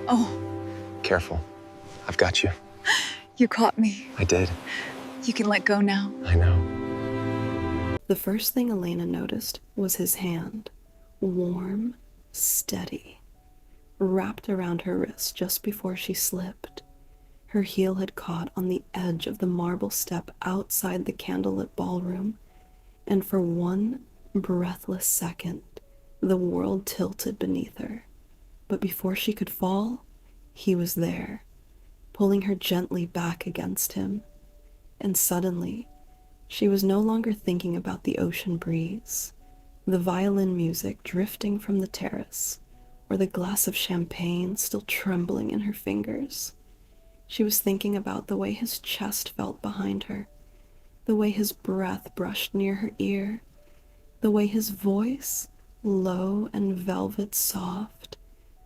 Oh, Careful. I've got you. you caught me. I did. You can let go now. I know. The first thing Elena noticed was his hand, warm, steady, wrapped around her wrist just before she slipped. Her heel had caught on the edge of the marble step outside the candlelit ballroom, and for one breathless second, the world tilted beneath her. But before she could fall, he was there, pulling her gently back against him. And suddenly, she was no longer thinking about the ocean breeze, the violin music drifting from the terrace, or the glass of champagne still trembling in her fingers. She was thinking about the way his chest felt behind her, the way his breath brushed near her ear, the way his voice, low and velvet soft,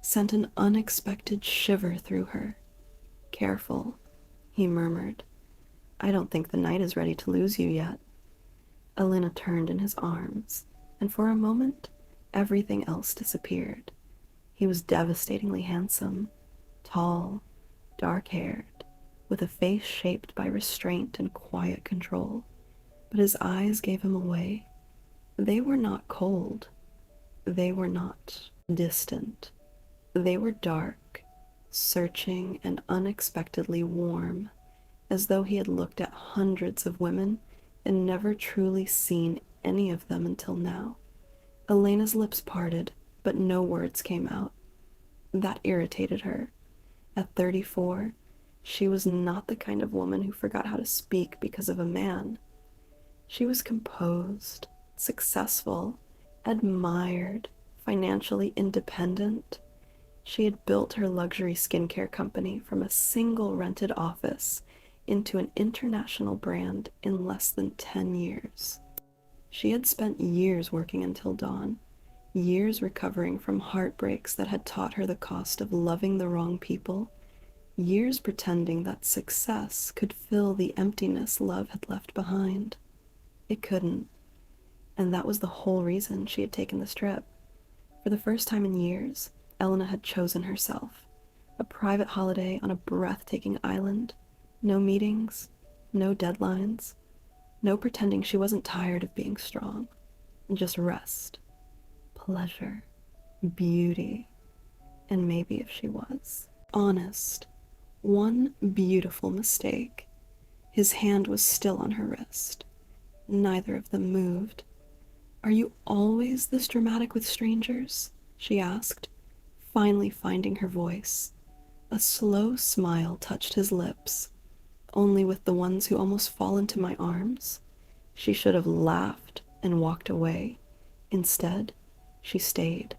sent an unexpected shiver through her. "Careful," he murmured. "I don't think the night is ready to lose you yet." Elena turned in his arms, and for a moment, everything else disappeared. He was devastatingly handsome, tall, dark-haired, with a face shaped by restraint and quiet control. But his eyes gave him away. They were not cold. They were not distant. They were dark, searching, and unexpectedly warm, as though he had looked at hundreds of women and never truly seen any of them until now. Elena's lips parted, but no words came out. That irritated her. At 34, she was not the kind of woman who forgot how to speak because of a man. She was composed, successful, admired, financially independent. She had built her luxury skincare company from a single rented office into an international brand in less than 10 years. She had spent years working until dawn, years recovering from heartbreaks that had taught her the cost of loving the wrong people, years pretending that success could fill the emptiness love had left behind. It couldn't, and that was the whole reason she had taken this trip. For the first time in years, Elena had chosen herself, a private holiday on a breathtaking island. No meetings, no deadlines, no pretending she wasn't tired of being strong. Just rest, pleasure, beauty, and maybe if she was honest, one beautiful mistake. His hand was still on her wrist. Neither of them moved. "Are you always this dramatic with strangers?" she asked, finally finding her voice. A slow smile touched his lips. "Only with the ones who almost fall into my arms?" She should have laughed and walked away. Instead, she stayed.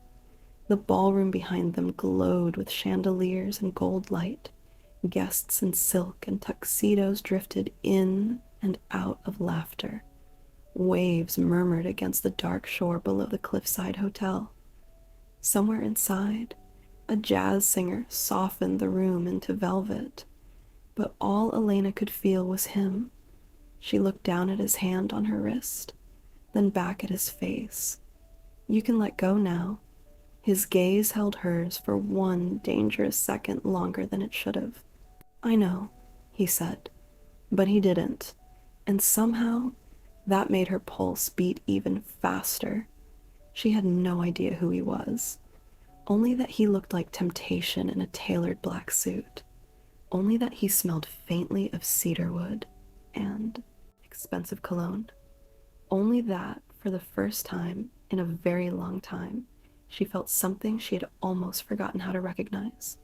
The ballroom behind them glowed with chandeliers and gold light. Guests in silk and tuxedos drifted in and out of laughter. Waves murmured against the dark shore below the cliffside hotel. Somewhere inside, a jazz singer softened the room into velvet. But all Elena could feel was him. She looked down at his hand on her wrist, then back at his face. "You can let go now." His gaze held hers for one dangerous second longer than it should have. "I know," he said, but he didn't, and somehow that made her pulse beat even faster. She had no idea who he was, only that he looked like temptation in a tailored black suit. Only that he smelled faintly of cedarwood and expensive cologne. Only that, for the first time in a very long time, she felt something she had almost forgotten how to recognize.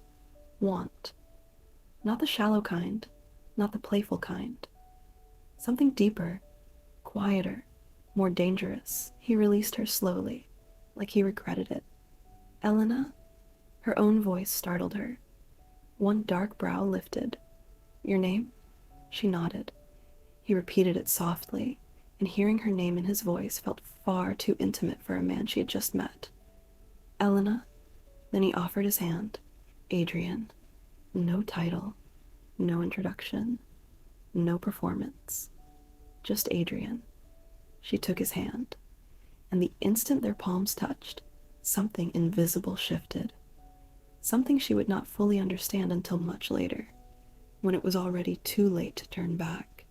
Want. Not the shallow kind, not the playful kind. Something deeper, quieter, more dangerous. He released her slowly, like he regretted it. "Elena?" Her own voice startled her. One dark brow lifted. "Your name?" She nodded. He repeated it softly, and hearing her name in his voice felt far too intimate for a man she had just met. "Elena?" Then he offered his hand. "Adrien." No title, no introduction, no performance. Just Adrien. She took his hand, and the instant their palms touched, something invisible shifted. something she would not fully understand until much later, when it was already too late to turn back.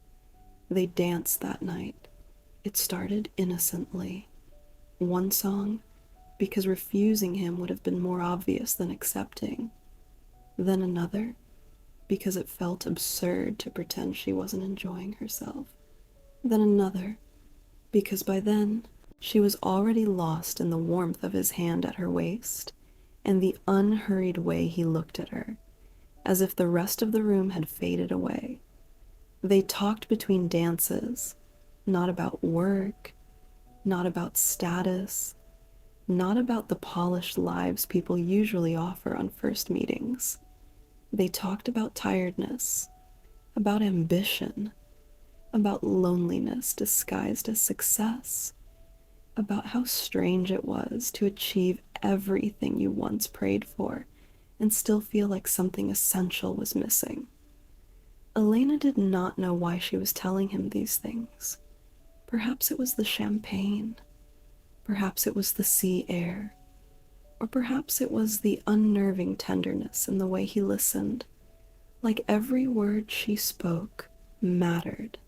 They danced that night. It started innocently. One song, because refusing him would have been more obvious than accepting. Then another, because it felt absurd to pretend she wasn't enjoying herself. Then another, because by then she was already lost in the warmth of his hand at her waist and the unhurried way he looked at her, as if the rest of the room had faded away. They talked between dances, not about work, not about status, not about the polished lives people usually offer on first meetings. They talked about tiredness, about ambition, about loneliness disguised as success, about how strange it was to achieve everything you once prayed for and still feel like something essential was missing. Elena did not know why she was telling him these things. Perhaps it was the champagne. Perhaps it was the sea air. Or perhaps it was the unnerving tenderness in the way he listened. Like every word she spoke mattered.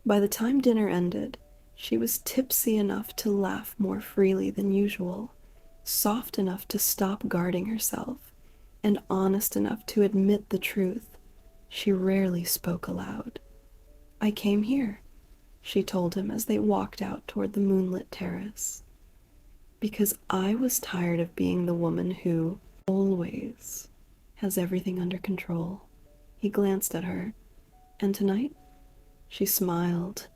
By the time dinner ended, she was tipsy enough to laugh more freely than usual, soft enough to stop guarding herself, and honest enough to admit the truth. She rarely spoke aloud. "I came here," she told him as they walked out toward the moonlit terrace, "because I was tired of being the woman who always has everything under control." He glanced at her. "And tonight?" She smiled,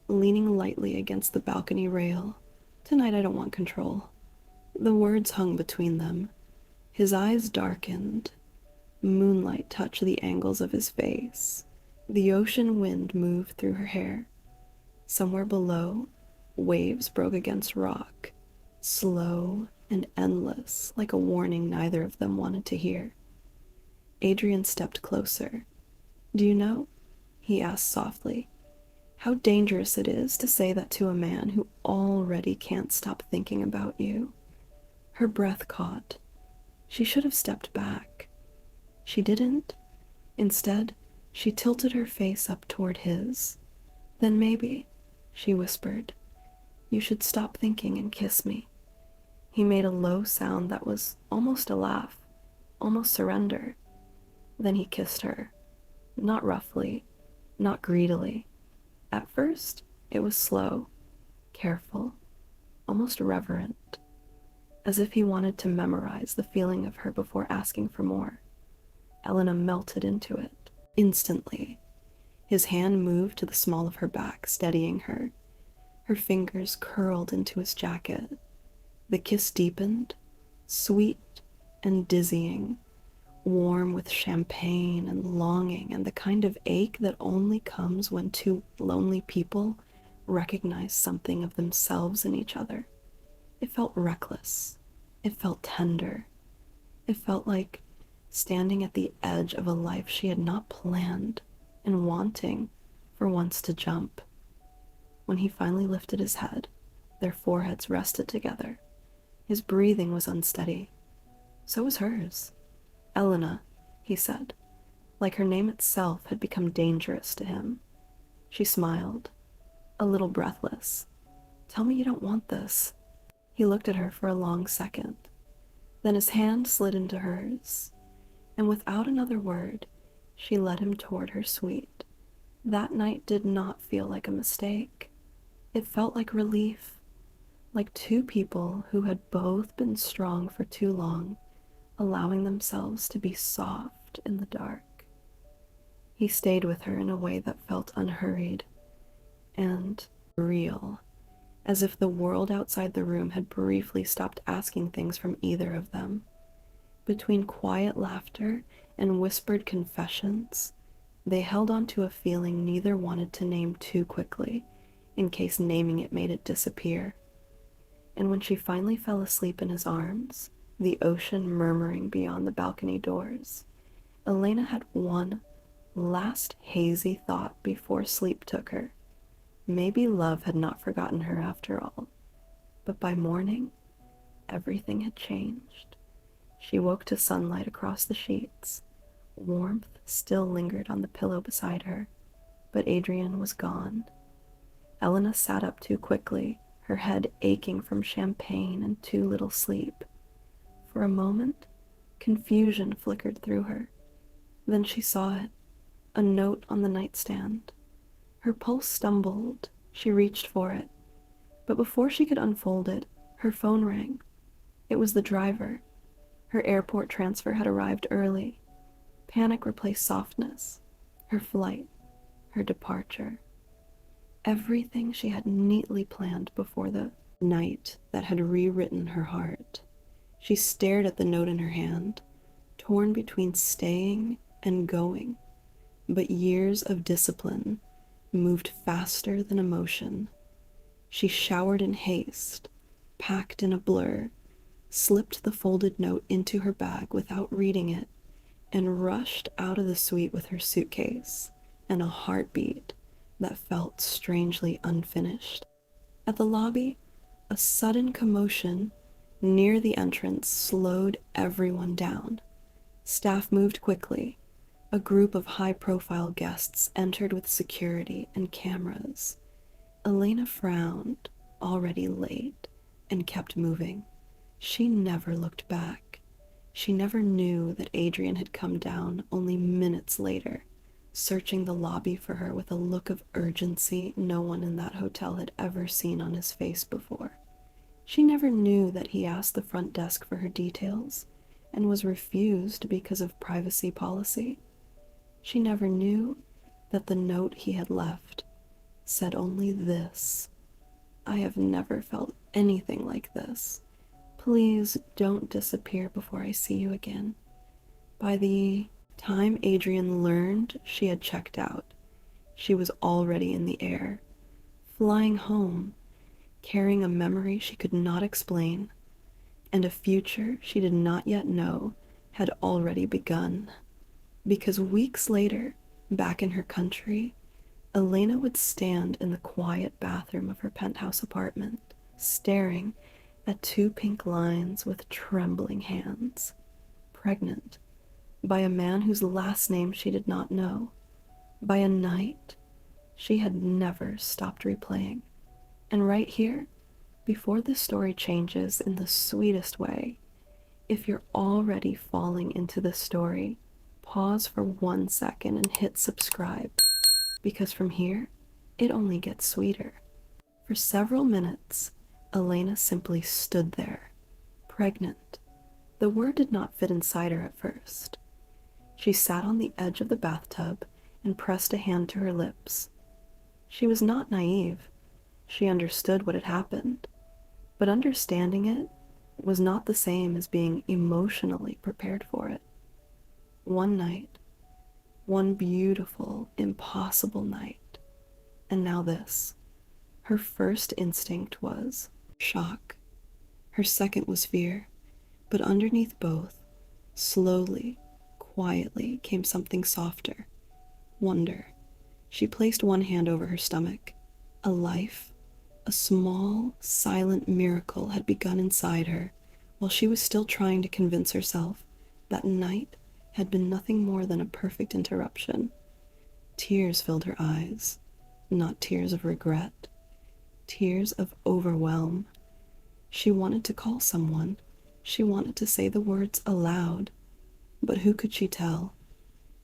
leaning lightly against the balcony rail. "Tonight I don't want control." The words hung between them. His eyes darkened. Moonlight touched the angles of his face. The ocean wind moved through her hair. Somewhere below, waves broke against rock, slow and endless, like a warning neither of them wanted to hear. Adrien stepped closer. "Do you know," he asked softly, "how dangerous it is to say that to a man who already can't stop thinking about you?" Her breath caught. She should have stepped back. She didn't. Instead, she tilted her face up toward his. "Then maybe," she whispered, "you should stop thinking and kiss me." He made a low sound that was almost a laugh, almost surrender. Then he kissed her, not roughly, not greedily. At first, it was slow, careful, almost reverent, as if he wanted to memorize the feeling of her before asking for more. Elena melted into it, instantly. His hand moved to the small of her back, steadying her. Her fingers curled into his jacket. The kiss deepened, sweet and dizzying, warm with champagne and longing and the kind of ache that only comes when two lonely people recognize something of themselves in each other. It felt reckless. It felt tender. It felt like standing at the edge of a life she had not planned and wanting for once to jump. When he finally lifted his head, their foreheads rested together. His breathing was unsteady. So was hers. "Elena," he said, like her name itself had become dangerous to him. She smiled, a little breathless. "Tell me you don't want this." He looked at her for a long second. Then his hand slid into hers, and without another word, she led him toward her suite. That night did not feel like a mistake. It felt like relief, like two people who had both been strong for too long, allowing themselves to be soft in the dark. He stayed with her in a way that felt unhurried and real, as if the world outside the room had briefly stopped asking things from either of them. Between quiet laughter and whispered confessions, they held on to a feeling neither wanted to name too quickly, in case naming it made it disappear. And when she finally fell asleep in his arms, the ocean murmuring beyond the balcony doors, Elena had one last hazy thought before sleep took her. Maybe love had not forgotten her after all. But by morning, everything had changed. She woke to sunlight across the sheets. Warmth still lingered on the pillow beside her, but Adrien was gone. Elena sat up too quickly, her head aching from champagne and too little sleep. For a moment, confusion flickered through her. Then she saw it, a note on the nightstand. Her pulse stumbled. She reached for it. But before she could unfold it, her phone rang. It was the driver. Her airport transfer had arrived early. Panic replaced softness. Her flight, her departure. Everything she had neatly planned before the night that had rewritten her heart. She stared at the note in her hand, torn between staying and going. But years of discipline moved faster than emotion. She showered in haste, packed in a blur, slipped the folded note into her bag without reading it, and rushed out of the suite with her suitcase and a heartbeat that felt strangely unfinished. At the lobby, a sudden commotion near the entrance slowed everyone down. Staff moved quickly. A group of high-profile guests entered with security and cameras. Elena frowned, already late, and kept moving. She never looked back. She never knew that Adrien had come down only minutes later, searching the lobby for her with a look of urgency no one in that hotel had ever seen on his face before. She never knew that he asked the front desk for her details and was refused because of privacy policy. She never knew that the note he had left said only this: "I have never felt anything like this. Please don't disappear before I see you again." By the time Adrien learned she had checked out, she was already in the air, flying home, carrying a memory she could not explain, and a future she did not yet know had already begun. Because weeks later, back in her country, Elena would stand in the quiet bathroom of her penthouse apartment, staring at two pink lines with trembling hands, pregnant, by a man whose last name she did not know, by a night she had never stopped replaying. And right here, before this story changes in the sweetest way, if you're already falling into this story, pause for 1 second and hit subscribe, because from here, it only gets sweeter. For several minutes, Elena simply stood there, pregnant. The word did not fit inside her at first. She sat on the edge of the bathtub and pressed a hand to her lips. She was not naive. She understood what had happened, but understanding it was not the same as being emotionally prepared for it. One night, one beautiful, impossible night, and now this. Her first instinct was shock. Her second was fear, but underneath both, slowly, quietly came something softer, wonder. She placed one hand over her stomach. A life, a small, silent miracle had begun inside her while she was still trying to convince herself that night had been nothing more than a perfect interruption. Tears filled her eyes, not tears of regret, tears of overwhelm. She wanted to call someone. She wanted to say the words aloud. But who could she tell?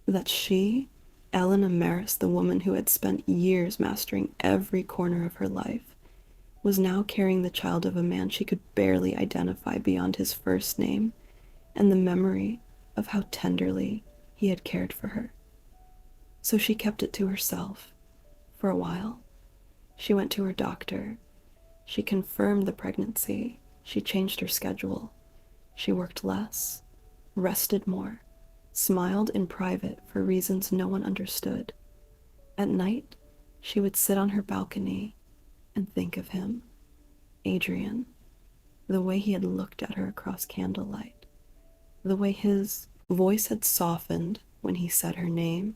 That she, Elena Maris, the woman who had spent years mastering every corner of her life, was now carrying the child of a man she could barely identify beyond his first name and the memory of how tenderly he had cared for her. So she kept it to herself for a while. She went to her doctor. She confirmed the pregnancy. She changed her schedule. She worked less, rested more, smiled in private for reasons no one understood. At night, she would sit on her balcony and think of him, Adrien, the way he had looked at her across candlelight, the way his voice had softened when he said her name,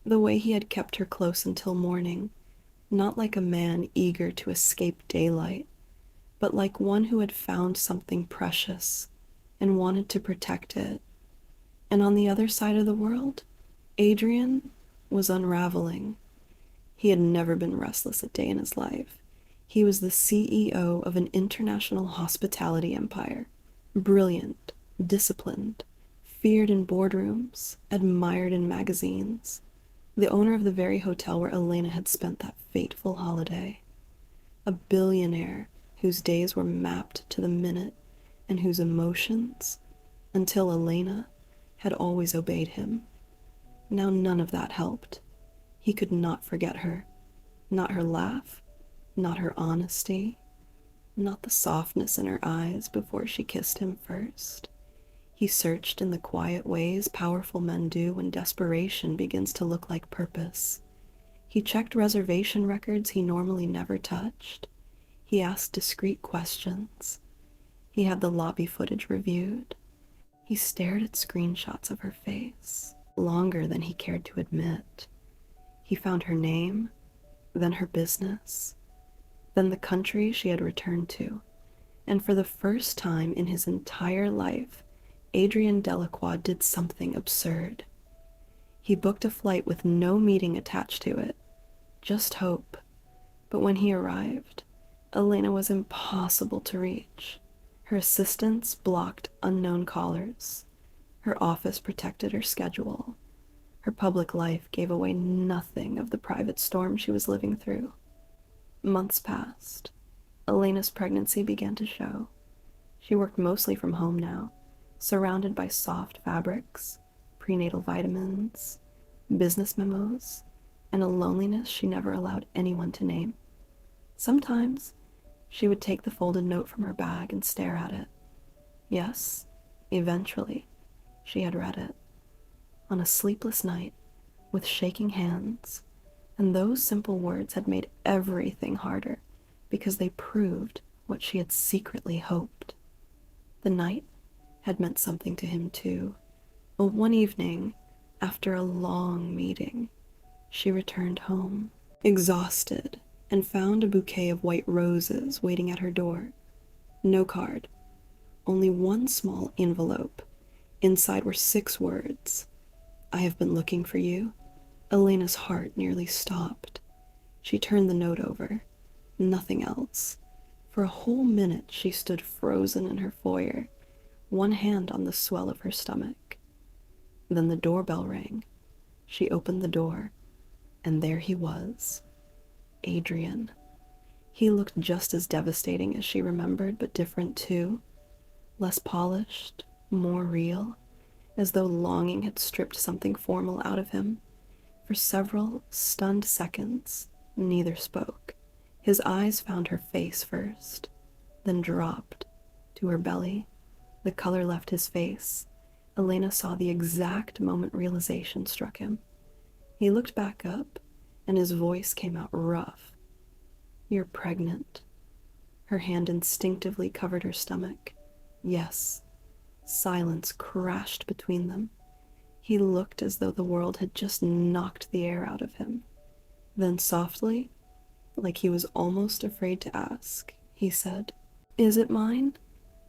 the way he had kept her close until morning, not like a man eager to escape daylight, but like one who had found something precious, and wanted to protect it. And on the other side of the world, Adrien was unraveling. He had never been restless a day in his life. He was the CEO of an international hospitality empire. Brilliant, disciplined, feared in boardrooms, admired in magazines. The owner of the very hotel where Elena had spent that fateful holiday. A billionaire whose days were mapped to the minute and whose emotions, until Elena, had always obeyed him. Now none of that helped. He could not forget her. Not her laugh, not her honesty, not the softness in her eyes before she kissed him first. He searched in the quiet ways powerful men do when desperation begins to look like purpose. He checked reservation records he normally never touched. He asked discreet questions. He had the lobby footage reviewed. He stared at screenshots of her face, longer than he cared to admit. He found her name, then her business, then the country she had returned to, and for the first time in his entire life, Adrien Delacroix did something absurd. He booked a flight with no meeting attached to it, just hope. But when he arrived, Elena was impossible to reach. Her assistants blocked unknown callers. Her office protected her schedule. Her public life gave away nothing of the private storm she was living through. Months passed. Elena's pregnancy began to show. She worked mostly from home now, surrounded by soft fabrics, prenatal vitamins, business memos, and a loneliness she never allowed anyone to name. Sometimes, she would take the folded note from her bag and stare at it. Yes, eventually, she had read it. On a sleepless night, with shaking hands, and those simple words had made everything harder because they proved what she had secretly hoped. The night had meant something to him too. One evening, after a long meeting, she returned home, exhausted, and found a bouquet of white roses waiting at her door. No card, only one small envelope. Inside were 6 words. "I have been looking for you." Elena's heart nearly stopped. She turned the note over. Nothing else. For a whole minute she stood frozen in her foyer, one hand on the swell of her stomach. Then the doorbell rang. She opened the door, and there he was, Adrien. He looked just as devastating as she remembered, but different too. Less polished, more real, as though longing had stripped something formal out of him. For several stunned seconds, neither spoke. His eyes found her face first, then dropped to her belly. The color left his face. Elena saw the exact moment realization struck him. He looked back up, and his voice came out rough. "You're pregnant." Her hand instinctively covered her stomach. Yes. Silence crashed between them. He looked as though the world had just knocked the air out of him. Then softly, like he was almost afraid to ask, he said, "Is it mine?"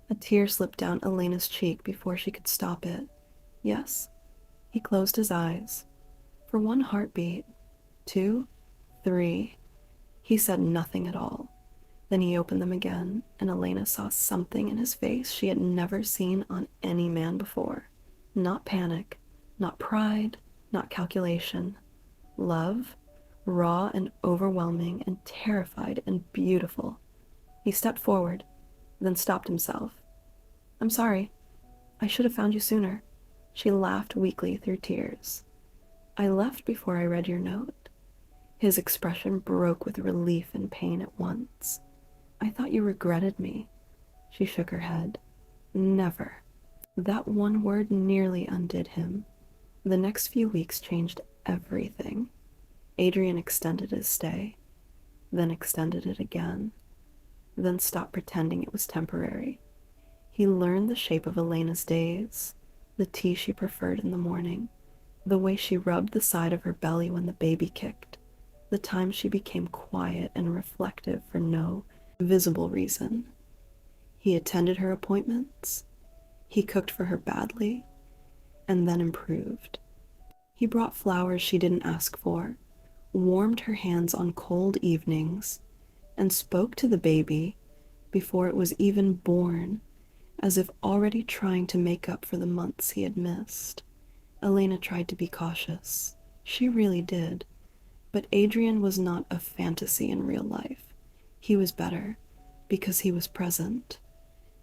A tear slipped down Elena's cheek before she could stop it. Yes. He closed his eyes. For 1 heartbeat, 2, 3. He said nothing at all. Then he opened them again, and Elena saw something in his face she had never seen on any man before. Not panic, not pride, not calculation. Love, raw and overwhelming and terrified and beautiful. He stepped forward, then stopped himself. "I'm sorry. I should have found you sooner." She laughed weakly through tears. "I left before I read your note." His expression broke with relief and pain at once. "I thought you regretted me." She shook her head. "Never." That one word nearly undid him. The next few weeks changed everything. Adrien extended his stay, then extended it again, then stopped pretending it was temporary. He learned the shape of Elena's days, the tea she preferred in the morning, the way she rubbed the side of her belly when the baby kicked, the time she became quiet and reflective for no visible reason. He attended her appointments. He cooked for her badly, and then improved. He brought flowers she didn't ask for, warmed her hands on cold evenings, and spoke to the baby before it was even born, as if already trying to make up for the months he had missed. Elena tried to be cautious. She really did. But Adrien was not a fantasy in real life. He was better because he was present.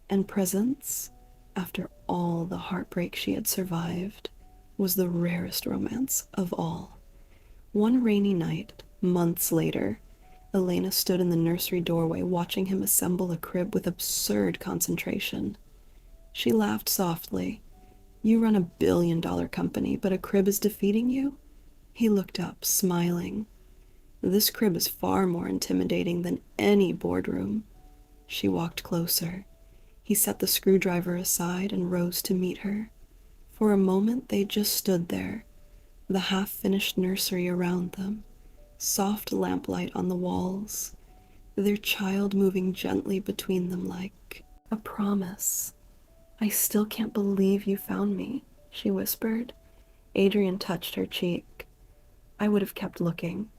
And presence, after all the heartbreak she had survived, was the rarest romance of all. One rainy night, months later, Elena stood in the nursery doorway watching him assemble a crib with absurd concentration. She laughed softly. "You run $1 billion company, but a crib is defeating you?" He looked up, smiling. "This crib is far more intimidating than any boardroom." She walked closer. He set the screwdriver aside and rose to meet her. For a moment they just stood there, the half-finished nursery around them, soft lamplight on the walls, their child moving gently between them like a promise. "I still can't believe you found me," she whispered. Adrien touched her cheek. "I would have kept looking."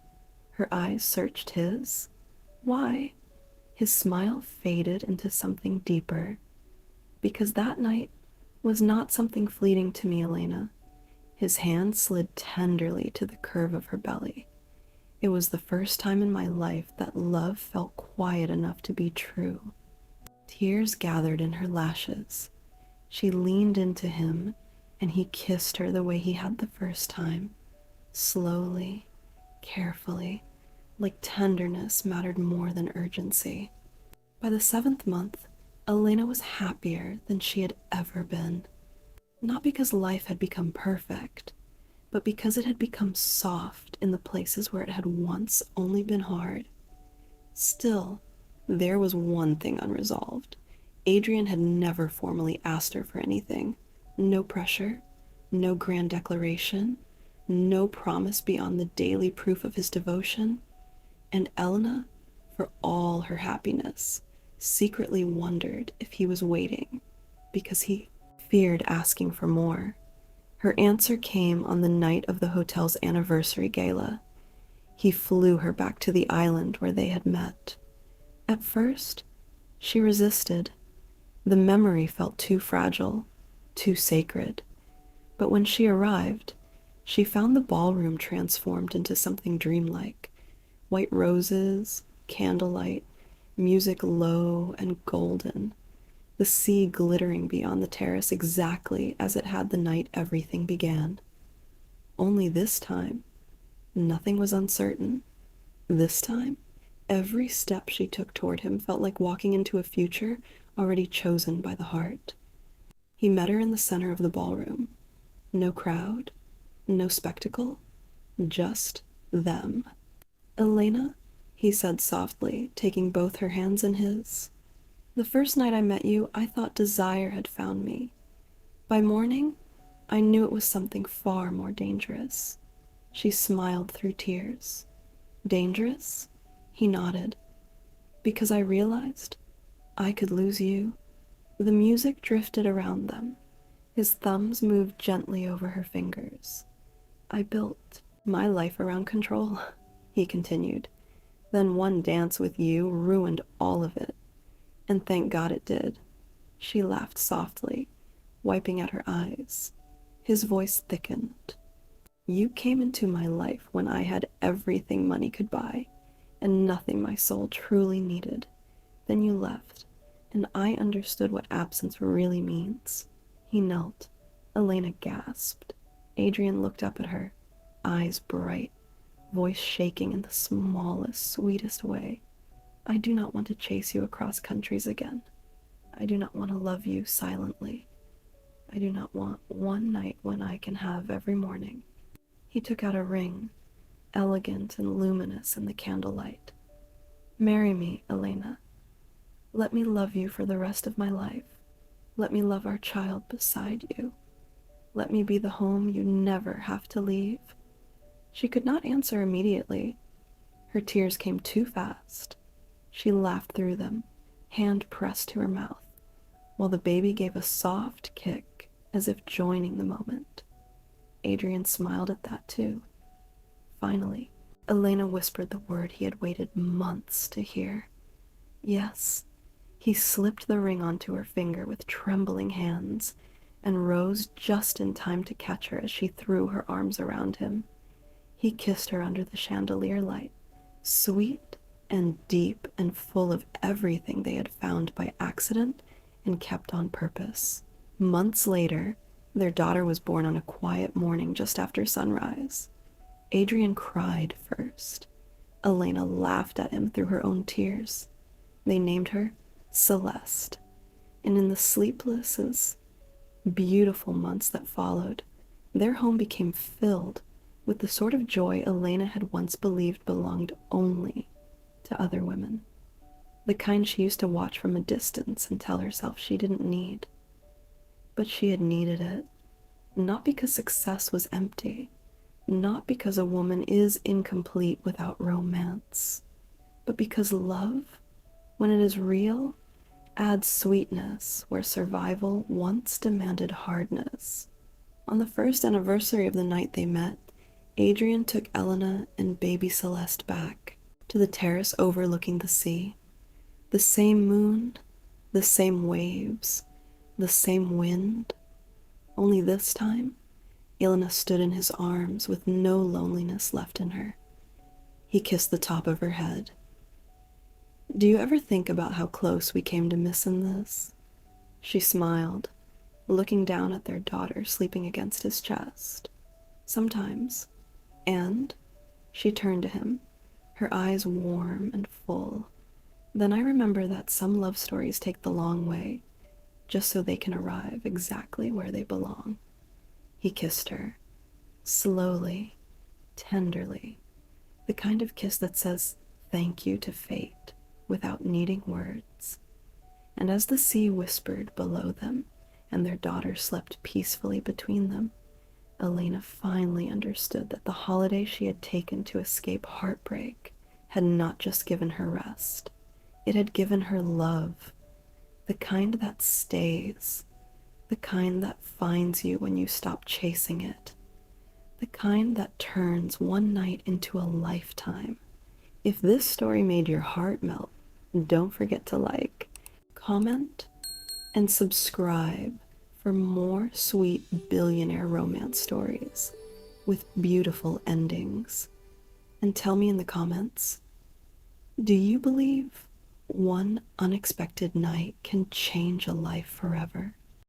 Her eyes searched his. "Why?" His smile faded into something deeper. "Because that night was not something fleeting to me, Elena." His hand slid tenderly to the curve of her belly. "It was the first time in my life that love felt quiet enough to be true." Tears gathered in her lashes. She leaned into him, and he kissed her the way he had the first time, slowly, carefully, like tenderness mattered more than urgency. By the 7th month, Elena was happier than she had ever been. Not because life had become perfect, but because it had become soft in the places where it had once only been hard. Still, there was one thing unresolved. Adrien had never formally asked her for anything. No pressure, no grand declaration, no promise beyond the daily proof of his devotion. And Elena, for all her happiness, secretly wondered if he was waiting because he feared asking for more. Her answer came on the night of the hotel's anniversary gala. He flew her back to the island where they had met. At first, she resisted. The memory felt too fragile, too sacred. But when she arrived, she found the ballroom transformed into something dreamlike. White roses, candlelight, music low and golden, the sea glittering beyond the terrace exactly as it had the night everything began. Only this time, nothing was uncertain. This time, every step she took toward him felt like walking into a future already chosen by the heart. He met her in the center of the ballroom. No crowd, no spectacle, just them. "Elena," he said softly, taking both her hands in his. "The first night I met you, I thought desire had found me. By morning, I knew it was something far more dangerous." She smiled through tears. "Dangerous?" He nodded. "Because I realized I could lose you." The music drifted around them. His thumbs moved gently over her fingers. "I built my life around control," he continued. "Then one dance with you ruined all of it. And thank God it did." She laughed softly, wiping at her eyes. His voice thickened. "You came into my life when I had everything money could buy, and nothing my soul truly needed. Then you left, and I understood what absence really means." He knelt. Elena gasped. Adrien looked up at her, eyes bright, voice shaking in the smallest, sweetest way. "I do not want to chase you across countries again. I do not want to love you silently. I do not want one night when I can have every morning." He took out a ring, elegant and luminous in the candlelight. "Marry me, Elena. Let me love you for the rest of my life. Let me love our child beside you. Let me be the home you never have to leave." She could not answer immediately. Her tears came too fast. She laughed through them, hand pressed to her mouth. while the baby gave a soft kick as if joining the moment. Adrien smiled at that too. Finally, Elena whispered the word he had waited months to hear. Yes. He slipped the ring onto her finger with trembling hands and rose just in time to catch her as she threw her arms around him. He kissed her under the chandelier light, sweet and deep and full of everything they had found by accident and kept on purpose. Months later, their daughter was born on a quiet morning just after sunrise. Adrien cried first. Elena laughed at him through her own tears. They named her Celeste, and in the sleepless, beautiful months that followed, their home became filled with the sort of joy Elena had once believed belonged only to other women, the kind she used to watch from a distance and tell herself she didn't need. But she had needed it, not because success was empty, not because a woman is incomplete without romance, but because love, when it is real, adds sweetness where survival once demanded hardness. On the first anniversary of the night they met, Adrien took Elena and baby Celeste back to the terrace overlooking the sea. The same moon, the same waves, the same wind. Only this time, Elena stood in his arms with no loneliness left in her. He kissed the top of her head. "Do you ever think about how close we came to missing this?" She smiled, looking down at their daughter sleeping against his chest. "Sometimes." And she turned to him, her eyes warm and full. "Then I remember that some love stories take the long way, just so they can arrive exactly where they belong." He kissed her, slowly, tenderly, the kind of kiss that says thank you to fate without needing words. And as the sea whispered below them and their daughter slept peacefully between them, Elena finally understood that the holiday she had taken to escape heartbreak had not just given her rest. It had given her love, the kind that stays, the kind that finds you when you stop chasing it, the kind that turns one night into a lifetime. If this story made your heart melt, don't forget to like, comment, and subscribe for more sweet billionaire romance stories with beautiful endings. And tell me in the comments, do you believe one unexpected night can change a life forever?